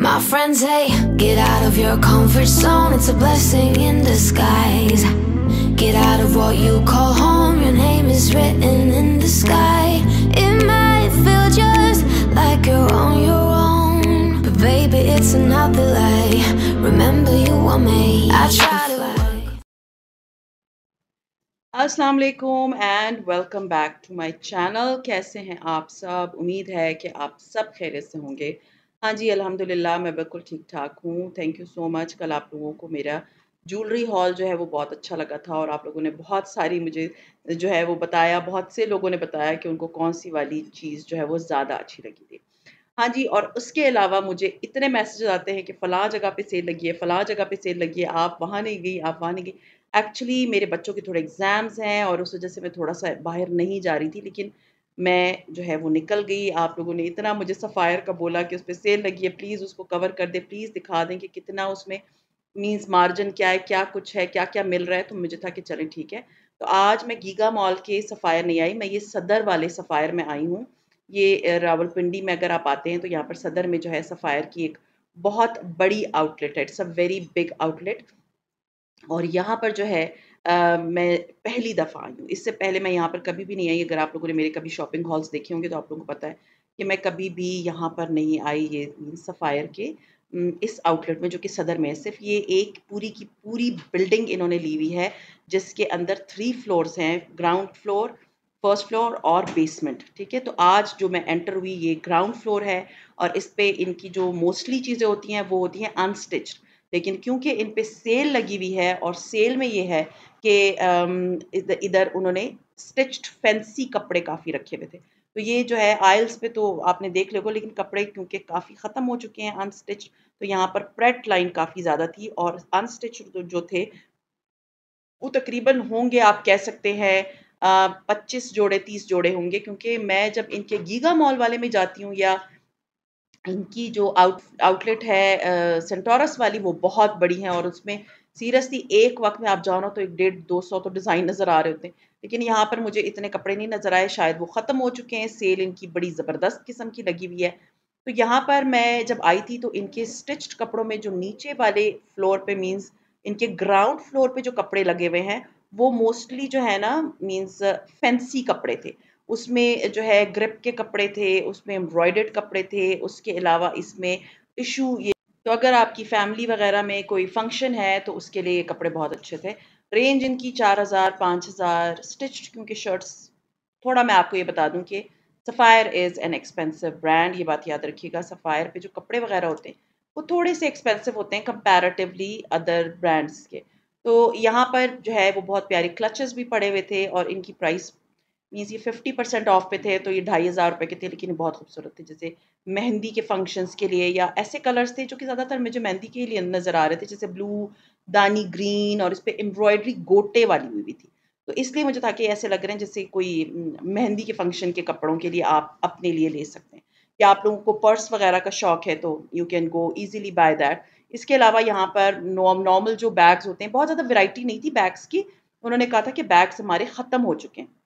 My friends say, get out of your comfort zone, it's a blessing in disguise. Get out of what you call home, your name is written in the sky. It might feel just like you're on your own, but baby, it's another lie. Remember you were made. I try to अस्सलाम वालेकुम and welcome back to my channel. कैसे हैं आप सब? उम्मीद है कि आप सब खैरियत से होंगे। हाँ जी, अल्हम्दुलिल्लाह मैं बिल्कुल ठीक ठाक हूँ। Thank you so much. कल आप लोगों को मेरा ज्वेलरी हॉल जो है वो बहुत अच्छा लगा था और आप लोगों ने बहुत सारी मुझे जो है वो बताया, बहुत से लोगों ने बताया कि उनको कौन सी वाली चीज़ जो है वो ज़्यादा अच्छी लगी थी। हाँ जी, और उसके अलावा मुझे इतने मैसेजेस आते हैं कि फ़लाँ जगह पे सेल लगी है, फ़लाँ जगह पे सेल लगी है, आप वहाँ नहीं गई, आप वहाँ नहीं गई। एक्चुअली मेरे बच्चों के थोड़े एग्ज़ाम्स हैं और उस वज़ह से मैं थोड़ा-सा बाहर नहीं जा रही थी, लेकिन मैं जो है वो निकल गई। आप लोगों ने इतना मुझे सफ़ायर का बोला कि उसपे सेल लगी है, प्लीज़ उसको कवर कर दें, प्लीज़ दिखा दें कि कितना उसमें मीन्स मार्जिन क्या है, क्या कुछ है, क्या-क्या मिल रहा है। तो मुझे था कि चलें ठीक है। तो आज मैं गीगा मॉल के सफ़ायर नहीं आई, मैं ये सदर वाले सफ़ायर में आई हूँ। ये रावलपिंडी में अगर आप आते हैं तो यहाँ पर सदर में जो है सफ़ायर की एक बहुत बड़ी आउटलेट है, it's a very big outlet. और यहाँ पर जो है मैं पहली दफ़ा आई हूँ। इससे पहले मैं यहाँ पर कभी भी नहीं आई। अगर आप लोगों ने मेरे कभी शॉपिंग हॉल्स देखे होंगे तो आप लोगों को पता है कि मैं कभी भी यहाँ पर नहीं आई, ये सफ़ायर के इस आउटलेट में जो कि सदर में है। सिर्फ़ ये एक पूरी की पूरी बिल्डिंग इन्होंने ली हुई है, जिसके अंदर 3 फ्लोर्स हैं, ग्राउंड फ्लोर, फर्स्ट फ्लोर और बेसमेंट, ठीक है? तो आज जो मैं एंटर हुई ये ग्राउंड फ्लोर है और इस पे इनकी जो मोस्टली चीज़ें होती हैं वो होती हैं अनस्टिच्ड। लेकिन क्योंकि इन पे सेल लगी हुई है और सेल में ये है कि इधर उन्होंने स्टिच्ड फैंसी कपड़े काफ़ी रखे हुए थे। तो ये जो है आइल्स पे तो आपने देख लिया होगा, लेकिन कपड़े क्योंकि काफ़ी ख़त्म हो चुके हैं अनस्टिच्ड, तो यहाँ पर प्रेट लाइन काफ़ी ज़्यादा थी और अनस्टिच्ड जो थे वो तकरीबन होंगे, आप कह सकते हैं 25 जोड़े 30 जोड़े होंगे, क्योंकि मैं जब इनके गीगा मॉल वाले में जाती हूँ या इनकी जो आउटलेट है सेंटोरस वाली, वो बहुत बड़ी है और उसमें सीरियसली एक वक्त में आप जाओ ना तो एक 150-200 तो डिज़ाइन नज़र आ रहे होते हैं। लेकिन यहाँ पर मुझे इतने कपड़े नहीं नज़र आए, शायद वो ख़त्म हो चुके हैं, सेल इनकी बड़ी ज़बरदस्त किस्म की लगी हुई है। तो यहाँ पर मैं जब आई थी तो इनके स्टिच्ड कपड़ों में जो नीचे वाले फ्लोर पे मीन्स इनके ग्राउंड फ्लोर पे जो कपड़े लगे हुए हैं वो मोस्टली जो है ना मीन्स फैंसी कपड़े थे। उसमें जो है ग्रिप के कपड़े थे, उसमें एम्ब्रॉयडर्ड कपड़े थे, उसके अलावा इसमें टिश्यू ये, तो अगर आपकी फैमिली वगैरह में कोई फंक्शन है तो उसके लिए ये कपड़े बहुत अच्छे थे। रेंज इनकी 4000 5000 स्टिच्ड, क्योंकि शर्ट्स थोड़ा मैं आपको ये बता दूँ कि sapphire is an expensive brand, ये बात याद रखिएगा। सफ़ायर पे जो कपड़े वगैरह होते हैं, वो थोड़े से एक्सपेंसिव होते हैं कंपैरेटिवली अदर ब्रांड्स के। तो यहाँ पर जो है वो बहुत प्यारे क्लचेस भी पड़े हुए थे और इनकी प्राइस मीन्स ये 50% ऑफ पे थे, तो ये 2500 के थे, लेकिन ये बहुत खूबसूरत थे। जैसे मेहंदी के फंक्शंस के लिए या ऐसे कलर्स थे जो कि ज़्यादातर मुझे मेहंदी के लिए नज़र आ रहे थे, जैसे ब्लू, दानी ग्रीन और इस पे एम्ब्रॉयडरी गोटे वाली हुई भी थी। तो इसलिए मुझे था कि ऐसे लग रहे हैं जैसे कोई मेहंदी के फंक्शन के कपड़ों के लिए आप अपने लिए ले सकते हैं। या आप लोगों को पर्स वगैरह का शौक है तो you can go easily by that. इसके अलावा यहाँ पर नॉर्मल जो बैग्स होते हैं, बहुत ज़्यादा वैरायटी नहीं थी बैग्स की। उन्होंने कहा था कि बैग्स हमारे ख़त्म हो चुके हैं।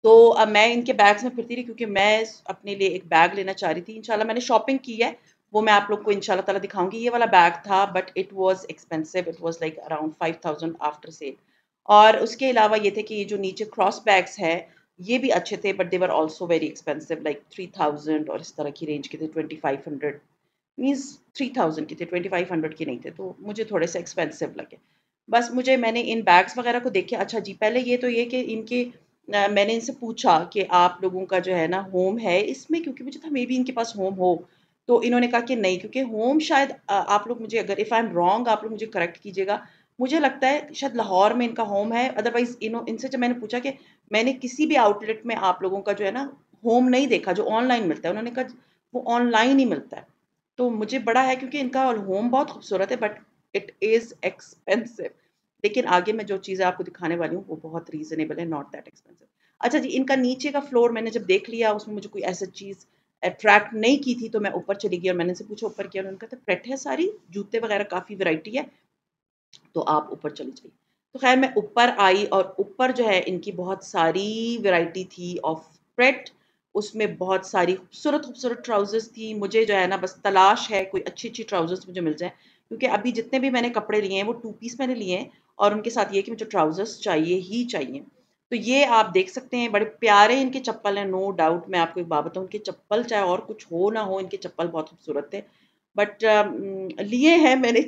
तो अब मैं इनके बैग्स में फिरती रही, क्योंकि मैं अपने लिए एक बैग लेना चाह रही थी। इंशाल्लाह मैंने शॉपिंग की है, वो मैं आप लोग को इंशाल्लाह ताला दिखाऊँगी। ये वाला बैग था but it was expensive, it was like around 5000 after sale. और उसके अलावा ये थे कि ये जो नीचे क्रॉस बैग्स हैं, ये भी अच्छे थे but they were also very expensive, like 3000 और इस तरह की रेंज के थे, 2500 मीन्स 3000 के थे, 2500 के नहीं थे, तो मुझे थोड़े से एक्सपेंसिव लगे। बस मैंने इन बैग्स वगैरह को देखे। अच्छा जी, पहले ये तो ये कि इनके मैंने इनसे पूछा कि आप लोगों का जो है ना होम है इसमें, क्योंकि मुझे था मे बी इनके पास होम हो। तो इन्होंने कहा कि नहीं, क्योंकि होम शायद आप लोग मुझे, अगर इफ़ आई एम रॉन्ग आप लोग मुझे करेक्ट कीजिएगा। मुझे लगता है शायद लाहौर में इनका होम है, अदरवाइज़ इनसे जब मैंने पूछा कि मैंने किसी भी आउटलेट में आप लोगों का जो है ना होम नहीं देखा जो ऑनलाइन मिलता है। उन्होंने कहा वो ऑनलाइन ही मिलता है। तो मुझे बड़ा है क्योंकि इनका होम बहुत खूबसूरत है बट इट इज़ एक्सपेंसिव। लेकिन आगे मैं जो चीज़ें आपको दिखाने वाली हूँ वो बहुत रीज़नेबल है, नॉट दैट एक्सपेंसिव। अच्छा जी, इनका नीचे का फ्लोर मैंने जब देख लिया, उसमें मुझे कोई ऐसा चीज़ अट्रैक्ट नहीं की थी, तो मैं ऊपर चली गई और मैंने इनसे पूछा ऊपर क्या है? उन्होंने कहा था प्रेट है सारी, जूते वगैरह काफ़ी वैरायटी है, तो आप ऊपर चली जाइए। तो ख़ैर मैं ऊपर आई और ऊपर जो है इनकी बहुत सारी वैरायटी थी ऑफ प्रेट। उसमें बहुत सारी खूबसूरत ट्राउज़र्स थी। मुझे जो है ना बस तलाश है कोई अच्छी-अच्छी ट्राउज़र्स मुझे मिल जाएँ, क्योंकि अभी जितने भी मैंने कपड़े लिए हैं वो 2 पीस मैंने लिए हैं और उनके साथ ये है कि मुझे ट्राउज़र्स चाहिए ही चाहिए। तो ये आप देख सकते हैं बड़े प्यारे इनके चप्पल हैं, नो डाउट। मैं आपको एक बात बताऊँ, इनके चप्पल चाहे और कुछ हो ना हो, इनके चप्पल बहुत खूबसूरत थे। बट लिए हैं मैंने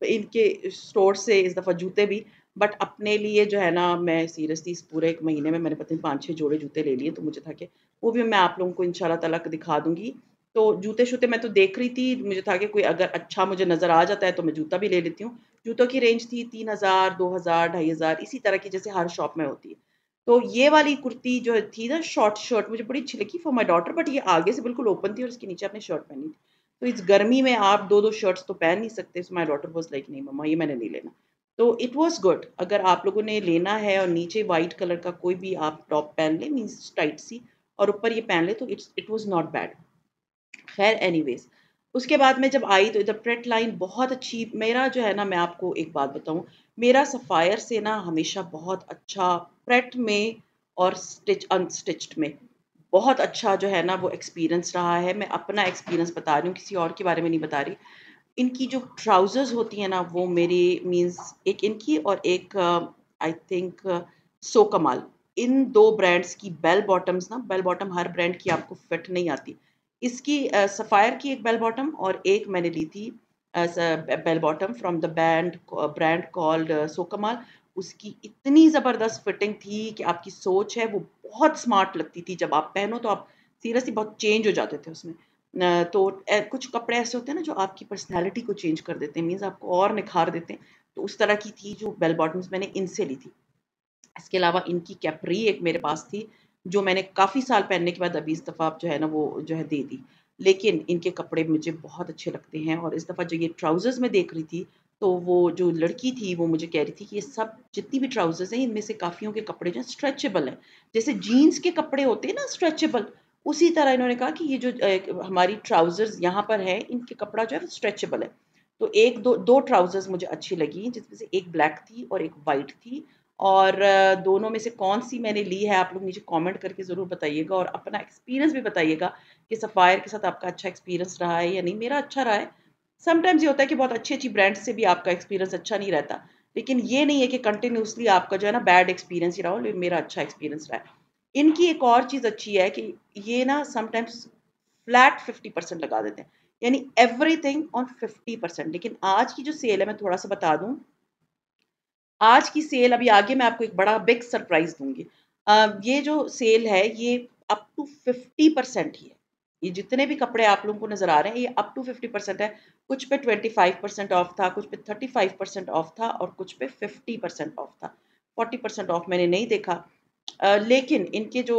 इनके स्टोर से इस दफ़ा जूते भी, बट अपने लिए जो है ना मैं सीरियसली इस पूरे 1 महीने में मैंने पता नहीं 5-6 जोड़े जूते ले लिए, तो मुझे था कि वो भी मैं आप लोगों को इंशाल्लाह ताला दिखा दूँगी। तो जूते-शूते मैं तो देख रही थी, मुझे था कि कोई अगर अच्छा मुझे नज़र आ जाता है तो मैं जूता भी ले लेती हूँ। जूतों की रेंज थी 3000, 2000, 2500 इसी तरह की जैसे हर शॉप में होती है। तो ये वाली कुर्ती जो थी ना शॉर्ट शर्ट मुझे बड़ी अच्छी लगी फॉर माय डॉटर, बट ये आगे से बिल्कुल ओपन थी और इसके नीचे आपने शर्ट पहनी थी। तो इस गर्मी में आप 2-2 शर्ट्स तो पहन नहीं सकते। So my daughter was like नहीं मम्मा ये मैंने नहीं लेना। तो इट वाज़ गुड। अगर आप लोगों ने लेना है और नीचे व्हाइट कलर का कोई भी आप टॉप पहन लें मीन्स टाइट सी और ऊपर ये पहन लें तो इट वाज़ नॉट बैड। ख़ैर एनीवेज़, उसके बाद मैं जब आई तो इधर प्रेट लाइन बहुत अच्छी। मेरा जो है ना मैं आपको एक बात बताऊँ, मेरा सफ़ायर से ना हमेशा बहुत अच्छा प्रेट में और अनस्टिच्ड में बहुत अच्छा जो है ना वो एक्सपीरियंस रहा है। मैं अपना एक्सपीरियंस बता रही हूँ, किसी और के बारे में नहीं बता रही। इनकी जो ट्राउज़र्स होती हैं ना वो मेरी मीन्स एक इनकी और एक आई थिंक सो कमाल, इन 2 ब्रांड्स की बेल बॉटम्स ना बेल बॉटम हर ब्रांड की आपको फिट नहीं आती। इसकी सफ़ायर की एक बेल बॉटम और एक मैंने ली थी bell bottom from the brand called so Kamal. उसकी इतनी ज़बरदस्त फिटिंग थी कि आपकी सोच है वो बहुत स्मार्ट लगती थी। जब आप पहनो तो आप सीरियसली बहुत चेंज हो जाते थे उसमें। तो कुछ कपड़े ऐसे होते हैं ना जो आपकी पर्सनैलिटी को चेंज कर देते हैं, मीन्स आपको और निखार देते हैं। तो उस तरह की थी जो बेल बॉटम्स मैंने इनसे ली थी। इसके अलावा इनकी कैप्री एक मेरे पास थी, जो मैंने काफ़ी साल पहनने के बाद अभी इस दफ़ा जो है ना वो जो है दे दी। लेकिन इनके कपड़े मुझे बहुत अच्छे लगते हैं और इस दफ़ा जो ये ट्राउज़र्स मैं देख रही थी, तो वो जो लड़की थी वो मुझे कह रही थी कि ये सब जितनी भी ट्राउज़र्स हैं इनमें से काफ़ियों के कपड़े जो हैं स्ट्रेचेबल हैं। जैसे जीन्स के कपड़े होते हैं ना स्ट्रेचेबल, उसी तरह इन्होंने कहा कि ये जो हमारी ट्राउज़र्स यहाँ पर है इनके कपड़ा जो है वो स्ट्रेचेबल है। तो 1-2 ट्राउज़र्स मुझे अच्छी लगी जिसमें से एक ब्लैक थी और एक व्हाइट थी। और दोनों में से कौन-सी मैंने ली है आप लोग नीचे कमेंट करके ज़रूर बताइएगा और अपना एक्सपीरियंस भी बताइएगा कि सफ़ायर के साथ आपका अच्छा एक्सपीरियंस रहा है या नहीं। मेरा अच्छा रहा है। समटाइम्स ये होता है कि बहुत अच्छी-अच्छी ब्रांड्स से भी आपका एक्सपीरियंस अच्छा नहीं रहता। लेकिन ये नहीं है कि कंटिन्यूअसली आपका जो है ना बैड एक्सपीरियंस ही रहा हो, लेकिन मेरा अच्छा एक्सपीरियंस रहा है। इनकी एक और चीज़ अच्छी है कि ये ना समटाइम्स फ्लैट 50% लगा देते हैं। यानी एवरीथिंग ऑन 50%। लेकिन आज की जो सेल है मैं थोड़ा-सा बता दूँ, आज की सेल अभी आगे मैं आपको एक बड़ा बिग सरप्राइज़ दूँगी। ये जो सेल है ये अप टू 50% ही है। ये जितने भी कपड़े आप लोगों को नज़र आ रहे हैं ये अप टू 50% है। कुछ पे 25% ऑफ था, कुछ पे 35% ऑफ था और कुछ पे 50% ऑफ था। 40% ऑफ मैंने नहीं देखा। लेकिन इनके जो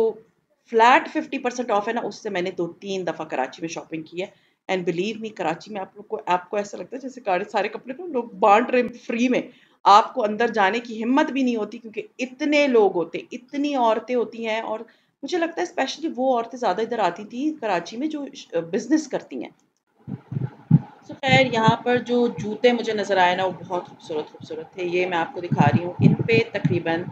फ्लैट 50% ऑफ है ना उससे मैंने 2-3 दफ़ा कराची में शॉपिंग की है एंड बिलीव मी कराची में आपको ऐसा लगता है जैसे सारे कपड़े ना लोग बाँट रहे हैं फ्री में। आपको अंदर जाने की हिम्मत भी नहीं होती क्योंकि इतने लोग होते, इतनी औरतें होती हैं और मुझे लगता है स्पेशली वो औरतें ज़्यादा इधर आती थी कराची में जो बिज़नेस करती हैं। सो ख़ैर यहाँ पर जो जूते मुझे नज़र आए ना वो बहुत खूबसूरत थे। ये मैं आपको दिखा रही हूँ। इन पे तकरीबन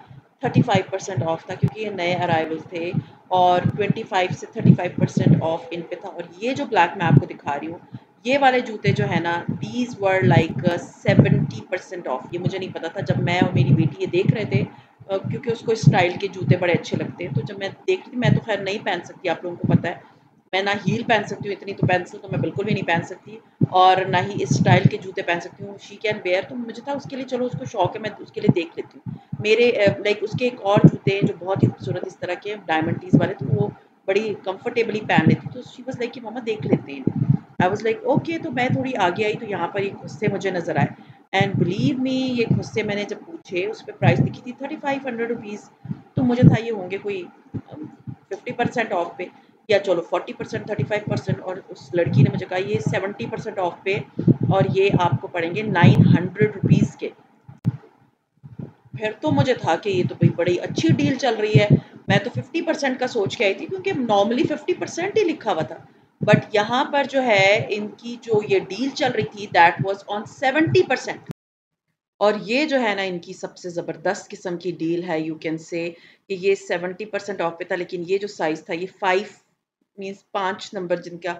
35% ऑफ था क्योंकि ये नए अराइवल थे और 25 से 35% ऑफ इन पे था। और ये जो ब्लैक मैं आपको दिखा रही हूँ, ये वाले जूते जो है ना दीज़ वर लाइक 70% ऑफ। ये मुझे नहीं पता था जब मैं और मेरी बेटी ये देख रहे थे, क्योंकि उसको इस स्टाइल के जूते बड़े अच्छे लगते हैं। तो जब मैं देख रही थी, मैं तो ख़ैर नहीं पहन सकती, आप लोगों को पता है। मैं ना हील पहन सकती हूँ इतनी, तो पेंसिल तो मैं बिल्कुल भी नहीं पहन सकती और ना ही इस स्टाइल के जूते पहन सकती हूँ। शी कैन वेयर, तो मुझे था उसके लिए चलो उसको शौक है मैं उसके लिए देख लेती हूँ। मेरे लाइक उसके एक और जूते हैं जो बहुत ही खूबसूरत इस तरह के डायमंड टीज वाले, तो वो बड़ी कंफर्टेबली पहन लेती, तो शी वाज़ लाइक कि मम्मा देख लेते हैं। I was like okay. तो मैं थोड़ी आगे आई तो यहाँ पर ये खुस्से मुझे नज़र आए एंड बिलीव मी ये खुस्से मैंने जब पूछे उस पे प्राइस लिखी थी 3500 रुपीज़। तो मुझे था ये होंगे कोई 50% ऑफ पे या चलो 40% 35%, और उस लड़की ने मुझे कहा ये 70% ऑफ पे और ये आपको पड़ेंगे 900 रुपीज़ के। फिर तो मुझे था कि ये तो भाई बड़ी अच्छी डील चल रही है। मैं तो 50% का सोच के आई थी क्योंकि नॉर्मली 50% ही लिखा हुआ था, बट यहाँ पर जो है इनकी जो ये डील चल रही थी दैट वाज ऑन 70%। और ये जो है ना इनकी सबसे ज़बरदस्त किस्म की डील है, यू कैन से कि ये 70% ऑफ पे था, लेकिन ये जो साइज़ था ये 5 मीन्स 5 नंबर जिनका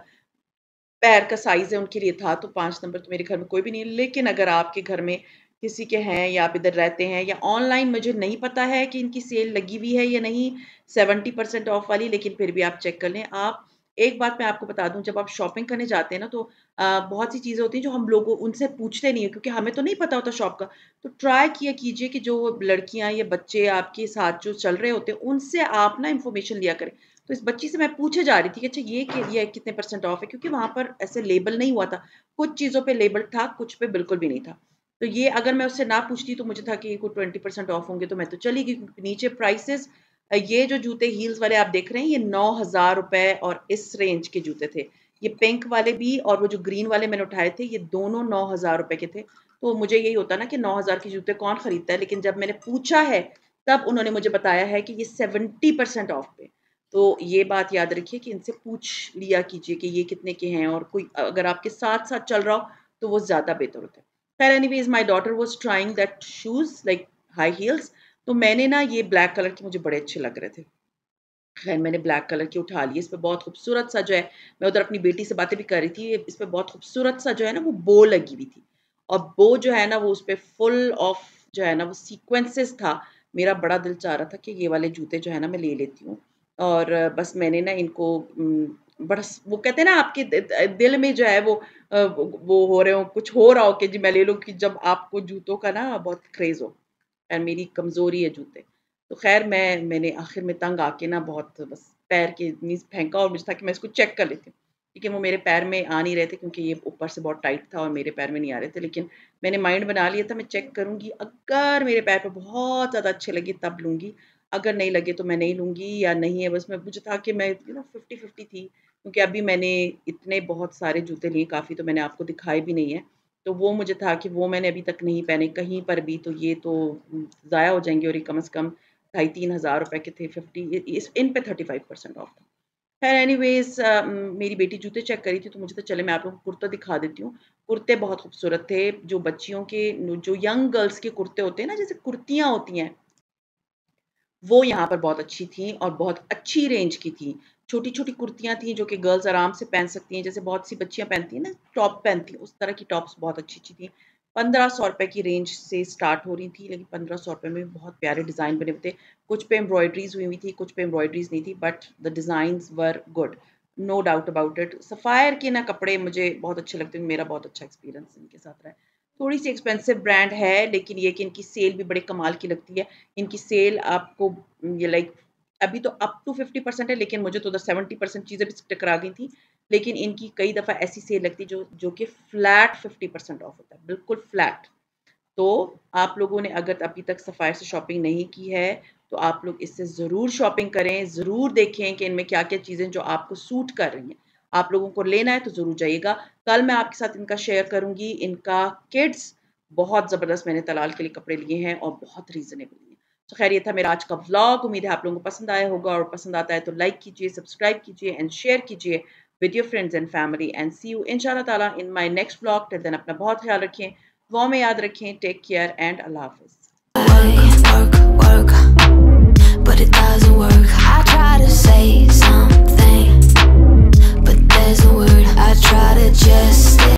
पैर का साइज़ है उनके लिए था, तो 5 नंबर तो मेरे घर में कोई भी नहीं है। लेकिन अगर आपके घर में किसी के हैं या आप इधर रहते हैं या ऑनलाइन, मुझे नहीं पता है कि इनकी सेल लगी हुई है या नहीं 70% ऑफ वाली, लेकिन फिर भी आप चेक कर लें। आप एक बात मैं आपको बता दूँ, जब आप शॉपिंग करने जाते हैं ना तो बहुत सी चीज़ें होती हैं जो हम लोग उनसे पूछते नहीं है, क्योंकि हमें तो नहीं पता होता शॉप का। तो ट्राई किया कीजिए कि जो लड़कियाँ या बच्चे आपके साथ जो चल रहे होते हैं उनसे आप ना इन्फॉर्मेशन लिया करें। तो इस बच्ची से मैं पूछे जा रही थी कि अच्छा ये कितने परसेंट ऑफ है, क्योंकि वहाँ पर ऐसे लेबल नहीं हुआ था। कुछ चीज़ों पे लेबल था, कुछ पे बिल्कुल भी नहीं था। तो ये अगर मैं उससे ना पूछती तो मुझे था कि ये कोई 20% ऑफ होंगे, तो मैं तो चली गई, क्योंकि नीचे प्राइसेस ये जो जूते हील्स वाले आप देख रहे हैं ये 9,000 रुपए और इस रेंज के जूते थे। ये पिंक वाले भी और वो जो ग्रीन वाले मैंने उठाए थे ये दोनों 9,000 रुपए के थे। तो मुझे यही होता ना कि 9,000 के जूते कौन खरीदता है, लेकिन जब मैंने पूछा है तब उन्होंने मुझे बताया है कि ये 70% ऑफ पे। तो ये बात याद रखिए कि इनसे पूछ लिया कीजिए कि ये कितने के हैं, और कोई अगर आपके साथ-साथ चल रहा हो तो वो ज़्यादा बेहतर होता है। खैर anyways my daughter was trying that shoes like high heels, तो मैंने ना ये ब्लैक कलर के मुझे बड़े अच्छे लग रहे थे। खैर मैंने ब्लैक कलर की उठा ली। इस पे बहुत खूबसूरत सा जो है, मैं उधर अपनी बेटी से बातें भी कर रही थी, इस पे बहुत खूबसूरत सा जो है ना वो बो लगी हुई थी, और बो जो है ना वो उस पे फुल ऑफ जो है ना वो सीक्वेंसेस था। मेरा बड़ा दिल चाह रहा था कि ये वाले जूते जो है ना मैं ले लेती हूँ, और बस मैंने ना इनको बड़ा वो कहते हैं ना आपके दिल में जो है वो वो हो रहे हो, कुछ हो रहा हो कि जी मैं ले लूँ, कि जब आपको जूतों का ना बहुत क्रेज़ हो। और मेरी कमज़ोरी है जूते। तो ख़ैर मैंने आखिर में तंग आके ना बहुत बस पैर के नीज़ फेंका, और मुझे था कि मैं इसको चेक कर लेती हूँ। लेकिन वो मेरे पैर में आ नहीं रहे थे, क्योंकि ये ऊपर से बहुत टाइट था और मेरे पैर में नहीं आ रहे थे। लेकिन मैंने माइंड बना लिया था मैं चेक करूँगी, अगर मेरे पैर पे बहुत ज़्यादा अच्छे लगे तब लूँगी, अगर नहीं लगे तो मैं नहीं लूँगी या नहीं है। बस मैं मुझे था कि मैं 50-50 थी, क्योंकि अभी मैंने इतने बहुत सारे जूते लिए, काफ़ी तो मैंने आपको दिखाए भी नहीं है। तो वो मुझे था कि वो मैंने अभी तक नहीं पहने कहीं पर भी, तो ये तो ज़ाया हो जाएँगे, और ये कम से कम 2,500-3,000 रुपए के थे। 50 इस इन पे 35% ऑफ था। ख़ैर एनीवेज़ मेरी बेटी जूते चेक कर रही थी, तो मुझे तो चले मैं आप लोगों को कुर्ता दिखा देती हूँ। कुर्ते बहुत खूबसूरत थे, जो बच्चियों के जो यंग गर्ल्स के कुर्ते होते हैं ना, जैसे कुर्तियाँ होती हैं, वो यहाँ पर बहुत अच्छी थी और बहुत अच्छी रेंज की थी। छोटी-छोटी कुर्तियाँ थी जो कि गर्ल्स आराम से पहन सकती हैं, जैसे बहुत सी बच्चियाँ पहनती हैं ना, टॉप पहनती हैं, उस तरह की टॉप्स बहुत अच्छी-अच्छी थी। ₹1500 की रेंज से स्टार्ट हो रही थी, लेकिन ₹1500 में बहुत प्यारे डिज़ाइन बने हुए थे। कुछ पे एम्ब्रॉयडरीज़ हुई हुई थी, कुछ पे एम्ब्रॉयडरीज़ नहीं थी, but the designs were good, no doubt about it. Sapphire के ना कपड़े मुझे बहुत अच्छे लगते हैं, मेरा बहुत अच्छा एक्सपीरियंस इनके साथ रहा है। थोड़ी-सी एक्सपेंसिव ब्रांड है, लेकिन ये कि इनकी सेल भी बड़े कमाल की लगती है। इनकी सेल आपको ये लाइक अभी तो अप टू 50% है, लेकिन मुझे तो उधर 70% चीज़ें भी टकरा गई थी। लेकिन इनकी कई दफ़ा ऐसी सेल लगती है जो कि फ्लैट 50% ऑफ होता है, बिल्कुल फ्लैट। तो आप लोगों ने अगर अभी तक सफ़ायर से शॉपिंग नहीं की है, तो आप लोग इससे ज़रूर शॉपिंग करें, ज़रूर देखें कि इनमें क्या-क्या चीज़ें जो आपको सूट कर रही हैं। आप लोगों को लेना है तो ज़रूर जाइएगा। कल मैं आपके साथ इनका शेयर करूँगी, इनका किड्स बहुत ज़बरदस्त मैंने तलाल के लिए कपड़े लिए हैं और बहुत रीज़नेबल लिए हैं। तो ख़ैर ये था मेरा आज का व्लॉग, उम्मीद है आप लोगों को पसंद आया होगा, और पसंद आता है तो लाइक कीजिए, सब्सक्राइब कीजिए एंड शेयर कीजिए with your friends and family, and see you इंशाअल्लाह ताला in my next vlog. Till then अपना बहुत ख़्याल रखें, दुआओं में याद रखें। टेक केयर एंड अल्लाह हाफ़िज़।